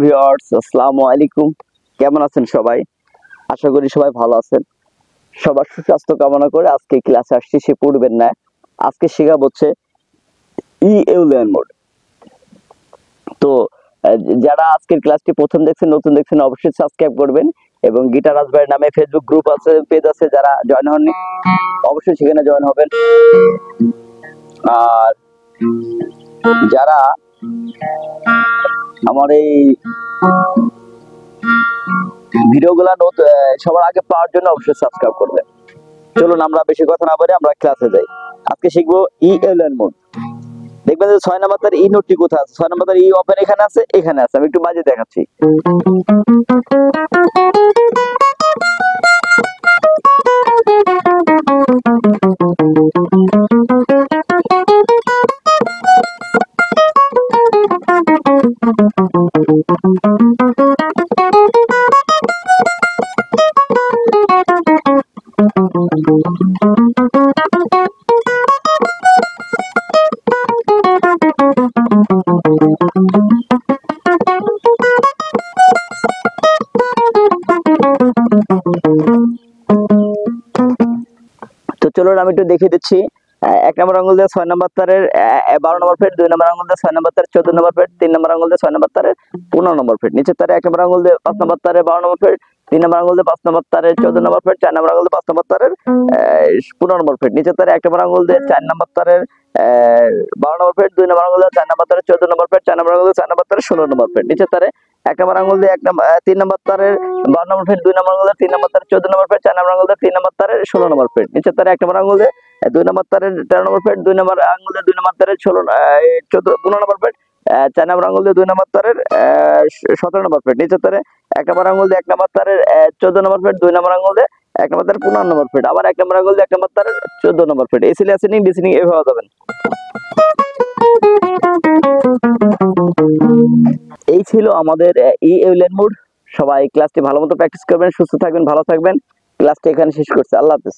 Viewers, আসসালামু আলাইকুম। কেমন আছেন সবাই? আশা করি সবাই ভালো আছেন। সবার সুস্বাস্থ্য কামনা করে আজকে ক্লাসে আসছি সে পূর্বের ন্যায়। আজকে শেখাবো হচ্ছে ইউলিয়ান মোড। তো যারা আজকের ক্লাসটি প্রথম দেখছেন, নতুন দেখছেন, অবশ্যই সাবস্ক্রাইব করবেন এবং গিটার রাজভাইয়ের নামে ফেসবুক গ্রুপ আছে, পেজ আছে, যারা জয়েন হননি অবশ্যই সেখানে জয়েন হবেন। আর যারা আমার এই ভিডিওগুলো সবার আগে পাওয়ার জন্য অবশ্যই সাবস্ক্রাইব করবেন। চলুন আমরা বেশি কথা না বলে আমরা ক্লাসে যাই। আজকে শিখবো ইএলএন মোড। দেখবেন যে 6 নাম্বার তার ই নোটটি কোথায় আছে? 6 নাম্বার তার ই ওপেন এখানে আছে, এখানে আছে। আমি একটু বাজিয়ে দেখাচ্ছি। তো চলুন আমি একটু দেখিয়ে দিচ্ছি। 1 নম্বর আঙ্গুল দিয়ে 6 নম্বর তারের 12 নম্বর ফ্রেট, 2 নম্বর আঙ্গুল দিয়ে 6 নম্বর তারের 14 নম্বর ফ্রেট, 3 নম্বর আঙ্গুল দিয়ে 6 নম্বর তারের 15 নম্বর ফ্রেট, নিচের তারে 1 নম্বর আঙ্গুল দিয়ে 5 নম্বর তারের 12 নম্বর ফ্রেট, 3 নম্বর আঙ্গুল দিয়ে 5 নম্বর তারের 14 নম্বর ফ্রেট, 4 নম্বর আঙ্গুল দিয়ে 5 নম্বর তারের 15 নম্বর ফ্রেট, নিচের তারে 1 নম্বর আঙ্গুল দিয়ে 4 নম্বর তারের 12 নম্বর ফ্রেট, 2 নম্বর আঙ্গুল দিয়ে 4 নম্বর তারের 14 নম্বর ফ্রেট, 4 নম্বর আঙ্গুল দিয়ে 4 নম্বর তারের 16 নম্বর ফ্রেট, নিচের তারে 1 নম্বর আঙ্গুল দিয়ে 3 নম্বর তারের 12 নম্বর ফ্রেট, 2 নম্বর আঙ্গুল দিয়ে 3 নম্বর তারের 14 নম্বর ফ্রেট, 4 নম্বর আঙ্গুল দিয়ে 3 নম্বর তারের 16 নম্বর ফ্রেট, নিচের তারে 1 নম্বর আঙ্গুল দিয়ে 2 নম্বর তারের 13 নম্বর ফ্রেট, 2 নম্বর আঙ্গুল দিয়ে 2 নম্বর তারের 15 নম্বর ফ্রেট, 4 নম্বর আঙ্গুল দিয়ে 2 নম্বর তারের 17 নম্বর ফ্রেট, নিচের তারে 1 নম্বর আঙ্গুল দিয়ে 1 নম্বর তারের 14 নম্বর ফ্রেট, 2 নম্বর আঙ্গুল দিয়ে 1 নম্বর তারের 15 নম্বর ফ্রেট, আবার 1 নম্বর আঙ্গুল দিয়ে 1 নম্বর তারের 14 নম্বর ফ্রেট। এই লিসেনিং লিসেনিং এভাবে যাবেন। এই ছিল আমাদের ইএলএন মোড। সবাই ক্লাসটি ভালোমতো প্র্যাকটিস করবেন, সুস্থ থাকবেন, ভালো থাকবেন। ক্লাসটি এখানে শেষ করছি। আল্লাহ হাফেজ।